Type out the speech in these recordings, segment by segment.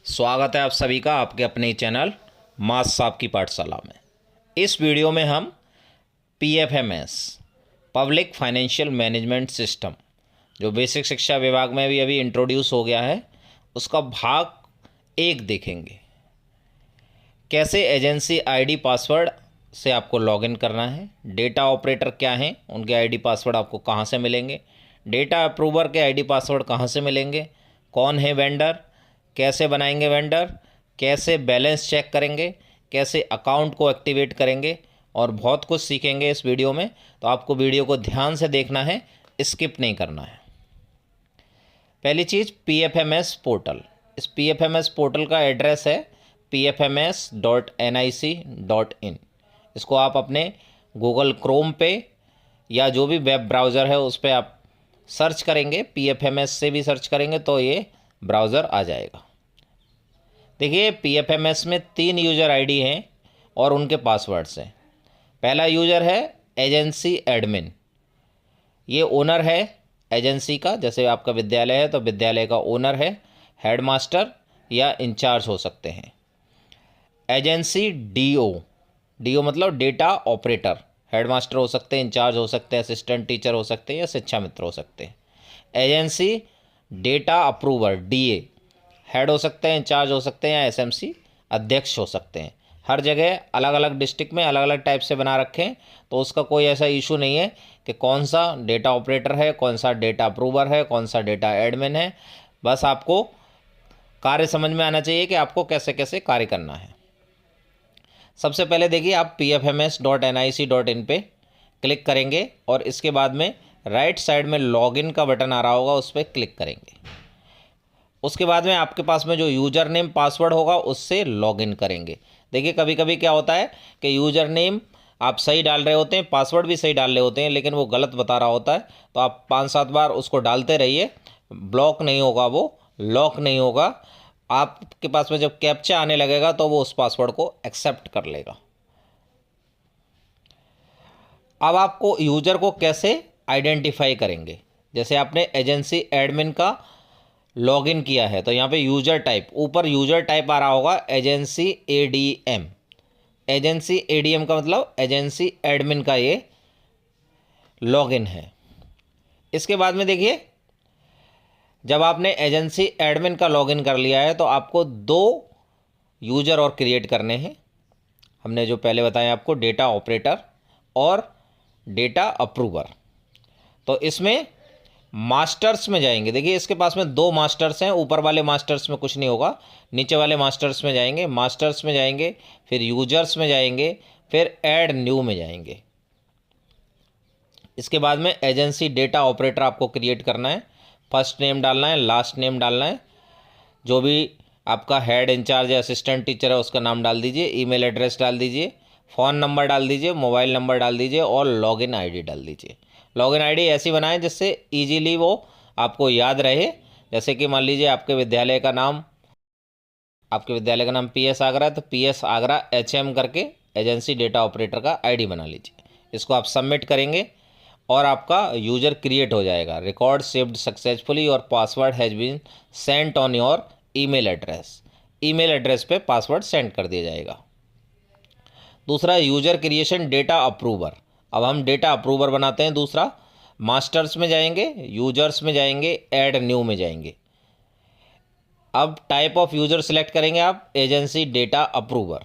स्वागत है आप सभी का आपके अपने चैनल मास साहब की पाठशाला में। इस वीडियो में हम PFMS public financial management system जो बेसिक शिक्षा विभाग में भी अभी इंट्रोड्यूस हो गया है उसका भाग 1 देखेंगे। कैसे एजेंसी आईडी पासवर्ड से आपको लॉगिन करना है, डेटा ऑपरेटर क्या हैं, उनके आईडी पासवर्ड आपको कहाँ से मिलेंगे, डेटा अप्रूवर के आईडी पासवर्ड कहाँ से मिलेंगे, कौन है वेंडर, कैसे बनाएंगे वेंडर, कैसे बैलेंस चेक करेंगे, कैसे अकाउंट को एक्टिवेट करेंगे और बहुत कुछ सीखेंगे इस वीडियो में। तो आपको वीडियो को ध्यान से देखना है, स्किप नहीं करना है। पहली चीज़ पीएफएमएस पोर्टल। इस पीएफएमएस पोर्टल का एड्रेस है pfms.nic.in। इसको आप अपने गूगल क्रोम पे या जो भी वेब ब्राउज़र है उस पर आप सर्च करेंगे, पीएफएमएस से भी सर्च करेंगे तो ये ब्राउज़र आ जाएगा। देखिए पीएफएमएस में 3 यूज़र आईडी हैं और उनके पासवर्ड्स हैं। पहला यूज़र है एजेंसी एडमिन, ये ओनर है एजेंसी का। जैसे आपका विद्यालय है तो विद्यालय का ओनर है, हेडमास्टर या इंचार्ज हो सकते हैं। एजेंसी डीओ, डीओ मतलब डेटा ऑपरेटर, हेडमास्टर हो सकते हैं, इंचार्ज हो सकते हैं, असिस्टेंट टीचर हो सकते हैं या शिक्षा मित्र हो सकते हैं। Agency data approver DA, head हो सकते हैं, इंचार्ज हो सकते हैं या एसएमसी अध्यक्ष हो सकते हैं। हर जगह अलग अलग डिस्ट्रिक्ट में अलग अलग टाइप से बना रखें तो उसका कोई ऐसा इशू नहीं है कि कौन सा डेटा ऑपरेटर है, कौन सा डेटा अप्रूवर है, कौन सा डेटा एडमिन है। बस आपको कार्य समझ में आना चाहिए कि आपको कैसे कैसे कार्य करना है। सबसे पहले देखिए आप pfms.nic.in पे क्लिक करेंगे और इसके बाद में राइट साइड में लॉगिन का बटन आ रहा होगा, उस पर क्लिक करेंगे। उसके बाद में आपके पास में जो यूज़र नेम पासवर्ड होगा उससे लॉगिन करेंगे। देखिए कभी कभी क्या होता है कि यूज़र नेम आप सही डाल रहे होते हैं, पासवर्ड भी सही डाल रहे होते हैं, लेकिन वो गलत बता रहा होता है। तो आप 5-7 बार उसको डालते रहिए, ब्लॉक नहीं होगा, वो लॉक नहीं होगा। आपके पास में जब कैप्चा आने लगेगा तो वो उस पासवर्ड को एक्सेप्ट कर लेगा। अब आपको यूज़र को कैसे आइडेंटिफाई करेंगे। जैसे आपने एजेंसी एडमिन का लॉगिन किया है तो यहाँ पे यूज़र टाइप, ऊपर यूज़र टाइप आ रहा होगा एजेंसी एडीएम। एजेंसी एडीएम का मतलब एजेंसी एडमिन का ये लॉगिन है। इसके बाद में देखिए जब आपने एजेंसी एडमिन का लॉगिन कर लिया है तो आपको 2 यूज़र और क्रिएट करने हैं। हमने जो पहले बताया आपको, डेटा ऑपरेटर और डेटा अप्रूवर। तो इसमें मास्टर्स में जाएंगे। देखिए इसके पास में 2 मास्टर्स हैं, ऊपर वाले मास्टर्स में कुछ नहीं होगा, नीचे वाले मास्टर्स में जाएंगे। मास्टर्स में जाएंगे, फिर यूजर्स में जाएंगे, फिर ऐड न्यू में जाएंगे। इसके बाद में एजेंसी डेटा ऑपरेटर आपको क्रिएट करना है। फर्स्ट नेम डालना है, लास्ट नेम डालना है, जो भी आपका हेड, इंचार्ज या असिस्टेंट टीचर है उसका नाम डाल दीजिए, ईमेल एड्रेस डाल दीजिए, फ़ोन नंबर डाल दीजिए, मोबाइल नंबर डाल दीजिए और लॉगिन आईडी डाल दीजिए। लॉगिन आईडी ऐसी बनाएं जिससे इजीली वो आपको याद रहे। जैसे कि मान लीजिए आपके विद्यालय का नाम पीएस आगरा है तो पीएस आगरा एचएम करके एजेंसी डेटा ऑपरेटर का आईडी बना लीजिए। इसको आप सबमिट करेंगे और आपका यूज़र क्रिएट हो जाएगा। रिकॉर्ड सेव्ड सक्सेसफुली और password has been sent on your email address. Email address पे पासवर्ड सेंड कर दिया जाएगा। दूसरा यूज़र क्रिएशन डेटा अप्रूवर। अब हम डेटा अप्रूवर बनाते हैं। दूसरा मास्टर्स में जाएंगे, यूजर्स में जाएंगे, ऐड न्यू में जाएंगे। अब टाइप ऑफ यूज़र सेलेक्ट करेंगे आप, एजेंसी डेटा अप्रूवर।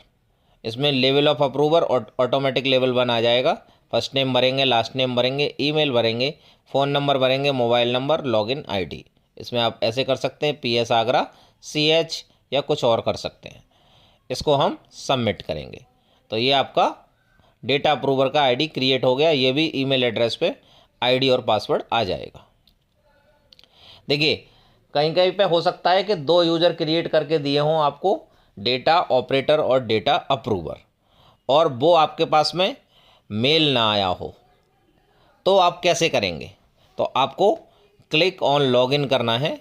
इसमें level of approver automatic level 1 आ जाएगा। फर्स्ट नेम भरेंगे, लास्ट नेम भरेंगे, ईमेल भरेंगे, फ़ोन नंबर भरेंगे, मोबाइल नंबर, लॉगिन आईडी। इसमें आप ऐसे कर सकते हैं पीएस आगरा CH या कुछ और कर सकते हैं। इसको हम सबमिट करेंगे तो ये आपका डेटा अप्रूवर का आईडी क्रिएट हो गया। ये भी ईमेल एड्रेस पे आईडी और पासवर्ड आ जाएगा। देखिए कहीं कहीं पे हो सकता है कि 2 यूज़र क्रिएट करके दिए हों आपको, डेटा ऑपरेटर और डेटा अप्रूवर, और वो आपके पास में मेल ना आया हो, तो आप कैसे करेंगे। तो आपको क्लिक ऑन लॉगिन करना है।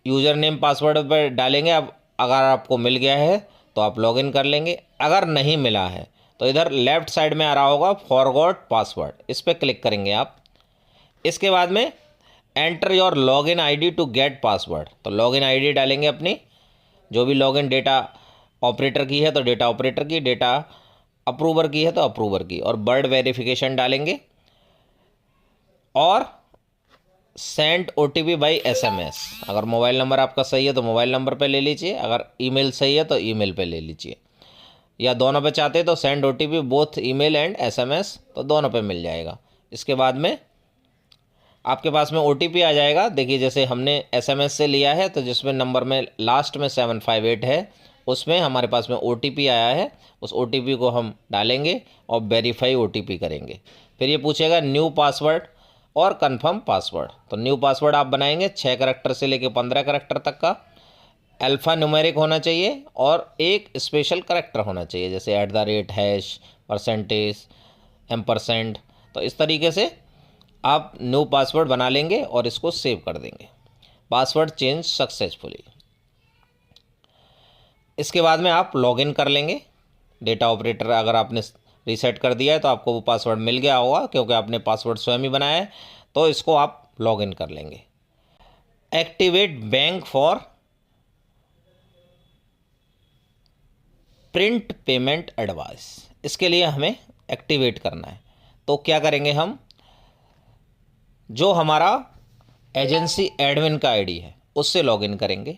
यूज़र नेम पासवर्ड पर डालेंगे। अब अगर आपको मिल गया है तो आप लॉगिन कर लेंगे, अगर नहीं मिला है तो इधर लेफ़्ट साइड में आ रहा होगा फॉरगॉट पासवर्ड, इस पर क्लिक करेंगे आप। इसके बाद में enter your login ID to get password, तो लॉगिन आईडी डालेंगे अपनी, जो भी लॉगिन डेटा ऑपरेटर की है तो डेटा ऑपरेटर की, डेटा अप्रूवर की है तो अप्रूवर की, और वर्ड वेरिफिकेशन डालेंगे और सेंड OTP बाई SMS। अगर मोबाइल नंबर आपका सही है तो मोबाइल नंबर पे ले लीजिए, अगर ईमेल सही है तो ईमेल पे ले लीजिए, या दोनों पे चाहते हैं तो send OTP both email and SMS, तो दोनों पे मिल जाएगा। इसके बाद में आपके पास में OTP आ जाएगा। देखिए जैसे हमने SMS से लिया है तो जिसमें नंबर में लास्ट में 758 है, उसमें हमारे पास में OTP आया है, उस OTP को हम डालेंगे और वेरीफाई OTP करेंगे। फिर ये पूछेगा न्यू पासवर्ड और कंफर्म पासवर्ड। तो न्यू पासवर्ड आप बनाएंगे 6 करैक्टर से लेके 15 करैक्टर तक का, अल्फ़ा न्यूमेरिक होना चाहिए और एक स्पेशल करैक्टर होना चाहिए, जैसे @ %, %, तो इस तरीके से आप न्यू पासवर्ड बना लेंगे और इसको सेव कर देंगे। Password change successfully. इसके बाद में आप लॉगिन कर लेंगे। डेटा ऑपरेटर अगर आपने रीसेट कर दिया है तो आपको वो पासवर्ड मिल गया होगा, क्योंकि आपने पासवर्ड स्वयं ही बनाया है, तो इसको आप लॉगिन कर लेंगे। Activate bank for print payment advice, इसके लिए हमें एक्टिवेट करना है। तो क्या करेंगे, हम जो हमारा एजेंसी एडमिन का आईडी है उससे लॉगिन करेंगे।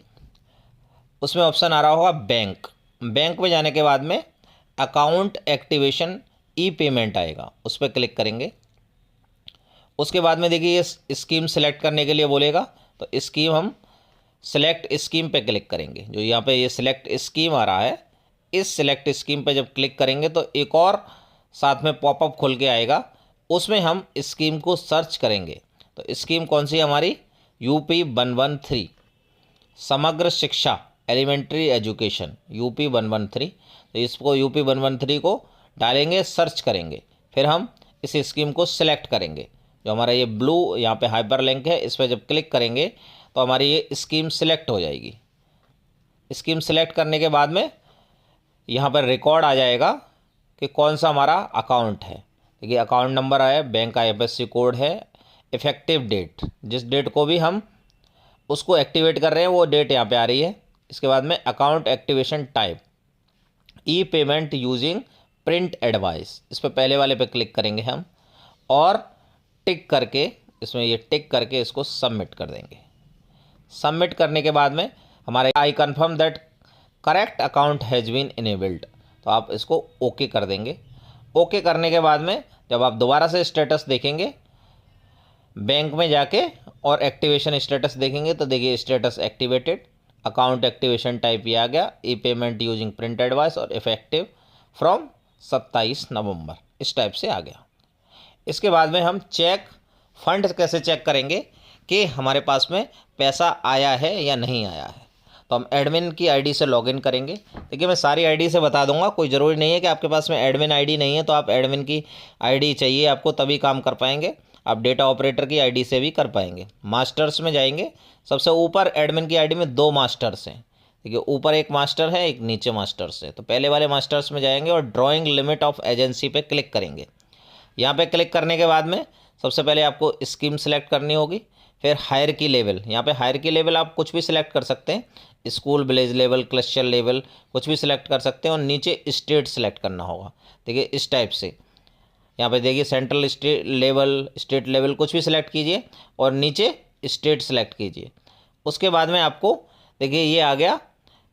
उसमें ऑप्शन आ रहा होगा बैंक। बैंक में जाने के बाद में अकाउंट एक्टिवेशन ई पेमेंट आएगा, उस पर क्लिक करेंगे। उसके बाद में देखिए ये स्कीम सेलेक्ट करने के लिए बोलेगा, तो स्कीम हम सेलेक्ट स्कीम पे क्लिक करेंगे। जो यहाँ पे ये सिलेक्ट स्कीम आ रहा है, इस सिलेक्ट स्कीम पे जब क्लिक करेंगे तो एक और साथ में पॉपअप खुल के आएगा, उसमें हम स्कीम को सर्च करेंगे। तो स्कीम कौन सी है हमारी, UP 113 समग्र शिक्षा एलिमेंट्री एजुकेशन, UP 113। तो इसको UP 113 को डालेंगे, सर्च करेंगे, फिर हम इस स्कीम को सिलेक्ट करेंगे। जो हमारा ये ब्लू यहाँ पे हाइपर लिंक है, इस पर जब क्लिक करेंगे तो हमारी ये स्कीम सिलेक्ट हो जाएगी। स्कीम सिलेक्ट करने के बाद में यहाँ पर रिकॉर्ड आ जाएगा कि कौन सा हमारा अकाउंट है। देखिए अकाउंट नंबर आया, बैंक का IFSC कोड है, इफ़ेक्टिव डेट, जिस डेट को भी हम उसको एक्टिवेट कर रहे हैं वो डेट यहाँ पे आ रही है। इसके बाद में अकाउंट एक्टिवेशन टाइप ई पेमेंट यूजिंग प्रिंट एडवाइस, इस पर पहले वाले पे क्लिक करेंगे हम और टिक करके, इसमें ये टिक करके इसको सबमिट कर देंगे। सबमिट करने के बाद में हमारे I confirm that correct account has been enabled, तो आप इसको ओके कर देंगे। ओके करने के बाद में जब आप दोबारा से स्टेटस देखेंगे बैंक में जाके और एक्टिवेशन स्टेटस देखेंगे, तो देखिए status activated, account activation type ये आ गया, ई पेमेंट यूजिंग प्रिंट एडवाइस और इफेक्टिव फ्रॉम 27 नवंबर, इस टाइप से आ गया। इसके बाद में हम चेक फंड कैसे चेक करेंगे कि हमारे पास में पैसा आया है या नहीं आया है। तो हम एडमिन की आईडी से लॉगिन करेंगे। देखिए मैं सारी आईडी से बता दूंगा, कोई ज़रूरी नहीं है कि आपके पास में एडमिन आईडी नहीं है तो आप एडमिन की आईडी चाहिए आपको तभी काम कर पाएंगे। आप डेटा ऑपरेटर की आईडी से भी कर पाएंगे। मास्टर्स में जाएंगे, सबसे ऊपर एडमिन की आईडी में 2 मास्टर्स हैं। देखिए ऊपर एक मास्टर है, एक नीचे मास्टर्स है। तो पहले वाले मास्टर्स में जाएंगे और ड्राइंग लिमिट ऑफ एजेंसी पे क्लिक करेंगे। यहाँ पे क्लिक करने के बाद में सबसे पहले आपको स्कीम सेलेक्ट करनी होगी, फिर हायर की लेवल, यहाँ पे हायर की लेवल आप कुछ भी सिलेक्ट कर सकते हैं, school village level, cluster level, कुछ भी सिलेक्ट कर सकते हैं, और नीचे स्टेट सेलेक्ट करना होगा। देखिए इस टाइप से यहाँ पे देखिए सेंट्रल स्टेट लेवल कुछ भी सिलेक्ट कीजिए और नीचे स्टेट सेलेक्ट कीजिए। उसके बाद में आपको देखिए ये आ गया,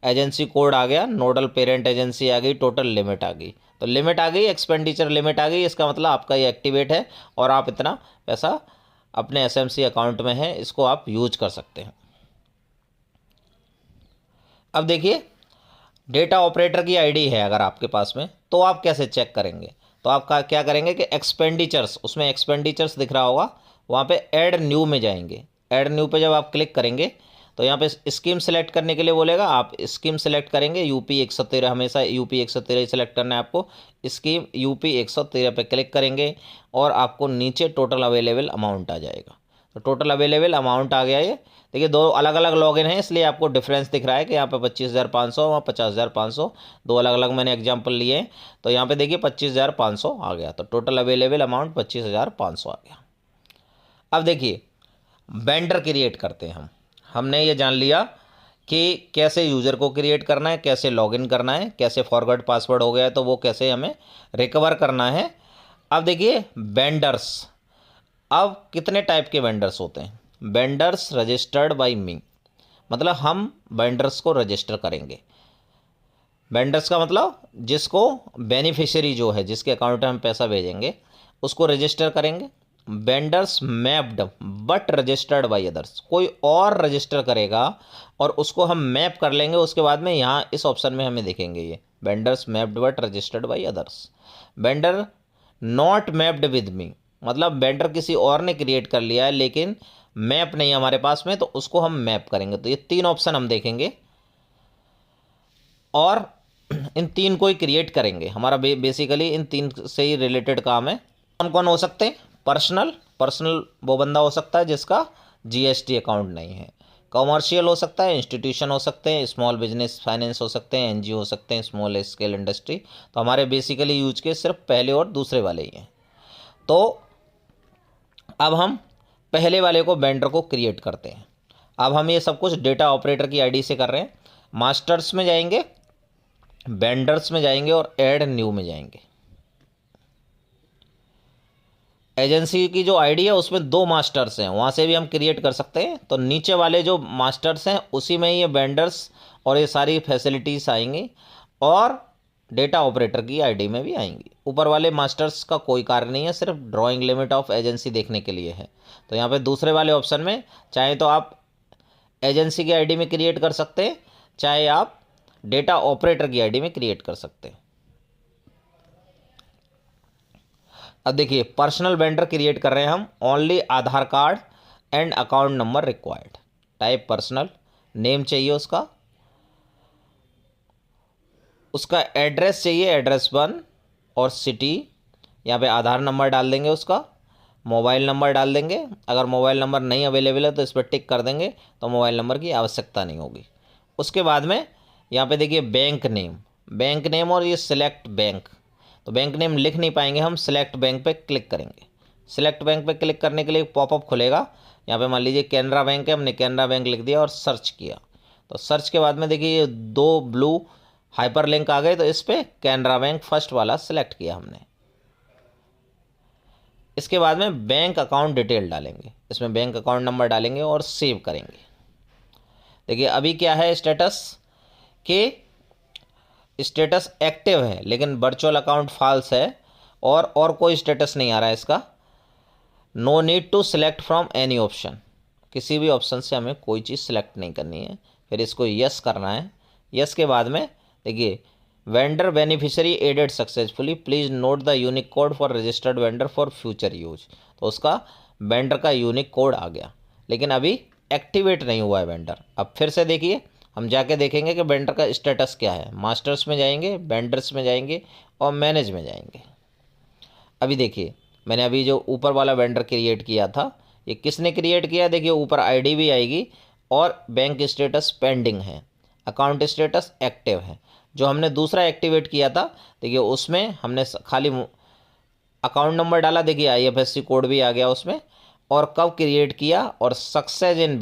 एजेंसी कोड आ गया, नोडल पेरेंट एजेंसी आ गई, टोटल लिमिट आ गई। तो लिमिट आ गई, एक्सपेंडिचर लिमिट आ गई, इसका मतलब आपका ये एक्टिवेट है और आप इतना पैसा अपने SMC अकाउंट में है, इसको आप यूज कर सकते हैं। अब देखिए डेटा ऑपरेटर की आईडी है अगर आपके पास में, तो आप कैसे चेक करेंगे। तो आप क्या करेंगे कि एक्सपेंडिचर्स, उसमें एक्सपेंडिचर्स दिख रहा होगा, वहाँ पे ऐड न्यू में जाएंगे। ऐड न्यू पे जब आप क्लिक करेंगे तो यहाँ पे स्कीम सेलेक्ट करने के लिए बोलेगा, आप स्कीम सेलेक्ट करेंगे UP 113, हमेशा UP 113 ही सेलेक्ट करना है आपको। स्कीम UP 113 पे क्लिक करेंगे और आपको नीचे टोटल अवेलेबल अमाउंट आ जाएगा। तो टोटल अवेलेबल अमाउंट आ गया। ये देखिए 2 अलग अलग लॉगिन हैं, इसलिए आपको डिफरेंस दिख रहा है कि यहाँ पे 25,500, वहाँ 50,500, 2 अलग अलग मैंने एग्जाम्पल लिए हैं। तो यहाँ पे देखिए 25,500 आ गया, तो टोटल अवेलेबल अमाउंट 25,500 आ गया। अब देखिए वेंडर क्रिएट करते हैं हमने ये जान लिया कि कैसे यूज़र को क्रिएट करना है, कैसे लॉगिन करना है, कैसे फॉरगॉट पासवर्ड हो गया है तो वो कैसे हमें रिकवर करना है। अब देखिए वेंडर्स, अब कितने टाइप के वेंडर्स होते हैं। वेंडर्स रजिस्टर्ड बाय मी, मतलब हम वेंडर्स को रजिस्टर करेंगे। वेंडर्स का मतलब जिसको बेनिफिशियरी जो है, जिसके अकाउंट में हम पैसा भेजेंगे उसको रजिस्टर करेंगे। Vendors mapped but registered by others, कोई और रजिस्टर करेगा और उसको हम मैप कर लेंगे। उसके बाद में यहाँ इस ऑप्शन में हमें देखेंगे ये vendors mapped but registered by others. Vendor not mapped with me, मतलब वेंडर किसी और ने क्रिएट कर लिया है लेकिन मैप नहीं हमारे पास में, तो उसको हम मैप करेंगे। तो ये तीन ऑप्शन हम देखेंगे और इन तीन को ही क्रिएट करेंगे। हमारा बेसिकली इन तीन से ही रिलेटेड काम है। कौन कौन हो सकते हैं? पर्सनल वो बंदा हो सकता है जिसका जीएसटी अकाउंट नहीं है। कॉमर्शियल हो सकता है, इंस्टीट्यूशन हो सकते हैं, स्मॉल बिजनेस फाइनेंस हो सकते हैं, एनजीओ हो सकते हैं, स्मॉल स्केल इंडस्ट्री। तो हमारे बेसिकली यूज के सिर्फ पहले और दूसरे वाले ही हैं। तो अब हम पहले वाले को वेंडर को क्रिएट करते हैं। अब हम ये सब कुछ डेटा ऑपरेटर की आईडी से कर रहे हैं। मास्टर्स में जाएंगे, वेंडर्स में जाएंगे और ऐड न्यू में जाएंगे। एजेंसी की जो आईडी है उसमें दो मास्टर्स हैं, वहाँ से भी हम क्रिएट कर सकते हैं। तो नीचे वाले जो मास्टर्स हैं उसी में ये वेंडर्स और ये सारी फैसिलिटीज़ आएंगी और डेटा ऑपरेटर की आईडी में भी आएंगी। ऊपर वाले मास्टर्स का कोई कार्य नहीं है, सिर्फ ड्राइंग लिमिट ऑफ एजेंसी देखने के लिए है। तो यहाँ पे दूसरे वाले ऑप्शन में चाहे तो आप एजेंसी की आईडी में क्रिएट कर सकते हैं, चाहे आप डेटा ऑपरेटर की आईडी में क्रिएट कर सकते हैं। अब देखिए पर्सनल वेंडर क्रिएट कर रहे हैं हम। Only Aadhaar card and account number required. Type personal, name चाहिए उसका एड्रेस चाहिए, एड्रेस 1 और सिटी। यहाँ पे आधार नंबर डाल देंगे, उसका मोबाइल नंबर डाल देंगे। अगर मोबाइल नंबर नहीं अवेलेबल है तो इस पर टिक कर देंगे, तो मोबाइल नंबर की आवश्यकता नहीं होगी। उसके बाद में यहाँ पे देखिए बैंक नेम और ये सिलेक्ट बैंक। तो बैंक नेम लिख नहीं पाएंगे हम, सिलेक्ट बैंक पे क्लिक करेंगे। सिलेक्ट बैंक पे क्लिक करने के लिए एक पॉपअप खुलेगा। यहाँ पे मान लीजिए कैनरा बैंक है, हमने कैनरा बैंक लिख दिया और सर्च किया। तो सर्च के बाद में देखिए ये दो ब्लू हाइपर लिंक आ गए, तो इस पर कैनरा बैंक फर्स्ट वाला सिलेक्ट किया हमने। इसके बाद में बैंक अकाउंट डिटेल डालेंगे, इसमें बैंक अकाउंट नंबर डालेंगे और सेव करेंगे। देखिए अभी क्या है स्टेटस, कि स्टेटस एक्टिव है लेकिन वर्चुअल अकाउंट फॉल्स है और कोई स्टेटस नहीं आ रहा है इसका। No need to select from any option, किसी भी ऑप्शन से हमें कोई चीज़ सिलेक्ट नहीं करनी है। फिर इसको यस करना है। यस के बाद में देखिए vendor beneficiary added successfully, please note the unique code for registered vendor for future use. तो उसका वेंडर का यूनिक कोड आ गया, लेकिन अभी एक्टिवेट नहीं हुआ है वेंडर। अब फिर से देखिए हम जाके देखेंगे कि वेंडर का स्टेटस क्या है। मास्टर्स में जाएंगे, वेंडर्स में जाएंगे और मैनेज में जाएंगे। अभी देखिए मैंने अभी जो ऊपर वाला वेंडर क्रिएट किया था, ये किसने क्रिएट किया? देखिए ऊपर आईडी भी आएगी और बैंक स्टेटस पेंडिंग है, अकाउंट स्टेटस एक्टिव है। जो हमने दूसरा एक्टिवेट किया था देखिए उसमें हमने खाली अकाउंट नंबर डाला, देखिए आईएफएससी कोड भी आ गया उसमें, और कब क्रिएट किया और सक्सेस इन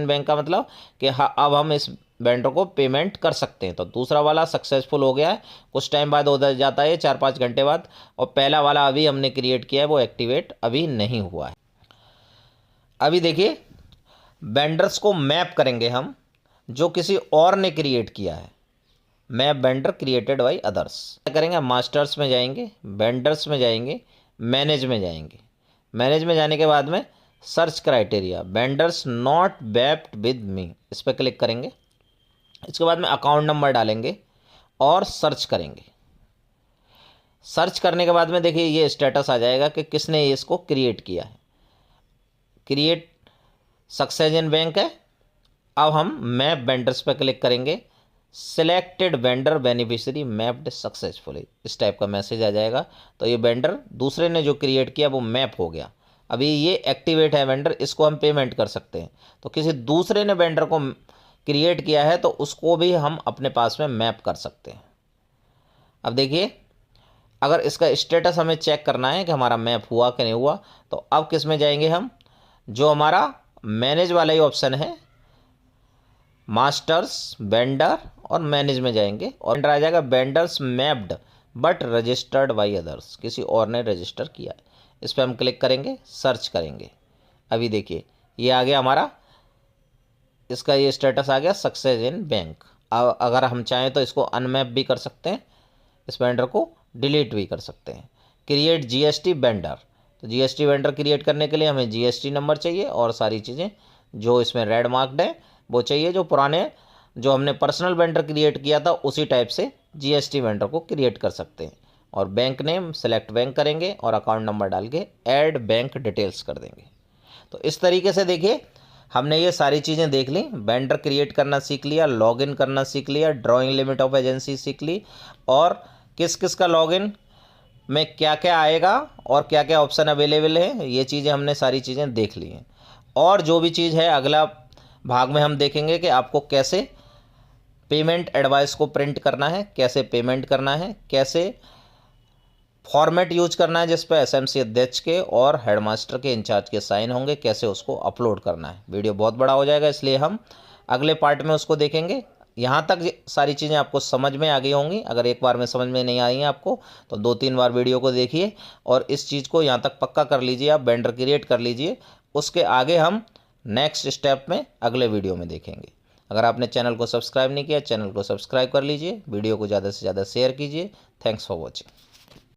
बैंक का मतलब कि हाँ अब हम इस वेंडर को पेमेंट कर सकते हैं। तो दूसरा वाला सक्सेसफुल हो गया है, कुछ टाइम बाद हो जाता है 4-5 घंटे बाद। और पहला वाला अभी हमने क्रिएट किया है वो एक्टिवेट अभी नहीं हुआ है। अभी देखिए वेंडर्स को मैप करेंगे हम जो किसी और ने क्रिएट किया है। Map vendor created by others. क्या करेंगे? मास्टर्स में जाएंगे, वेंडर्स में जाएंगे, मैनेज में जाएंगे। मैनेज में जाने के बाद में search criteria vendors not mapped with me, इस पर क्लिक करेंगे। इसके बाद में अकाउंट नंबर डालेंगे और सर्च करेंगे। सर्च करने के बाद में देखिए ये स्टेटस आ जाएगा कि किसने इसको क्रिएट किया है। क्रिएट सक्सेस इन बैंक है। अब हम मैप वेंडर्स पर क्लिक करेंगे। Selected vendor beneficiary mapped successfully, इस टाइप का मैसेज आ जाएगा। तो ये वेंडर दूसरे ने जो क्रिएट किया वो मैप हो गया। अभी ये एक्टिवेट है वेंडर, इसको हम पेमेंट कर सकते हैं। तो किसी दूसरे ने वेंडर को क्रिएट किया है तो उसको भी हम अपने पास में मैप कर सकते हैं। अब देखिए अगर इसका स्टेटस हमें चेक करना है कि हमारा मैप हुआ कि नहीं हुआ, तो अब किस में जाएंगे हम? जो हमारा मैनेज वाला ही ऑप्शन है, मास्टर्स, वेंडर और मैनेज में जाएंगे और वेंडर आ जाएगा vendors mapped but registered by others, किसी और ने रजिस्टर किया है। इस पर हम क्लिक करेंगे, सर्च करेंगे। अभी देखिए ये आ गया हमारा, इसका ये स्टेटस आ गया सक्सेस इन बैंक। अगर हम चाहें तो इसको अनमैप भी कर सकते हैं, इस वेंडर को डिलीट भी कर सकते हैं। क्रिएट जीएसटी वेंडर, तो जीएसटी वेंडर क्रिएट करने के लिए हमें जीएसटी नंबर चाहिए और सारी चीज़ें जो इसमें रेड मार्क्ड है वो चाहिए। जो पुराने जो हमने पर्सनल वेंडर क्रिएट किया था उसी टाइप से जीएसटी वेंडर को क्रिएट कर सकते हैं। और बैंक नेम सेलेक्ट बैंक करेंगे और अकाउंट नंबर डाल के ऐड बैंक डिटेल्स कर देंगे। तो इस तरीके से देखिए हमने ये सारी चीज़ें देख ली, वेंडर क्रिएट करना सीख लिया, लॉगिन करना सीख लिया, ड्राइंग लिमिट ऑफ एजेंसी सीख ली, और किस किस का लॉगिन में क्या क्या आएगा और क्या क्या ऑप्शन अवेलेबल है, ये चीज़ें हमने सारी चीज़ें देख ली हैं। और जो भी चीज़ है अगला भाग में हम देखेंगे कि आपको कैसे पेमेंट एडवाइस को प्रिंट करना है, कैसे पेमेंट करना है, कैसे फॉर्मेट यूज करना है जिस पर एसएमसी अध्यक्ष के और हेडमास्टर के इंचार्ज के साइन होंगे, कैसे उसको अपलोड करना है। वीडियो बहुत बड़ा हो जाएगा इसलिए हम अगले पार्ट में उसको देखेंगे। यहाँ तक सारी चीज़ें आपको समझ में आ गई होंगी। अगर एक बार में समझ में नहीं आई हैं आपको तो 2-3 बार वीडियो को देखिए और इस चीज़ को यहाँ तक पक्का कर लीजिए, आप वेंडर क्रिएट कर लीजिए। उसके आगे हम नेक्स्ट स्टेप में अगले वीडियो में देखेंगे। अगर आपने चैनल को सब्सक्राइब नहीं किया, चैनल को सब्सक्राइब कर लीजिए, वीडियो को ज़्यादा से ज़्यादा शेयर कीजिए। Thanks for watching.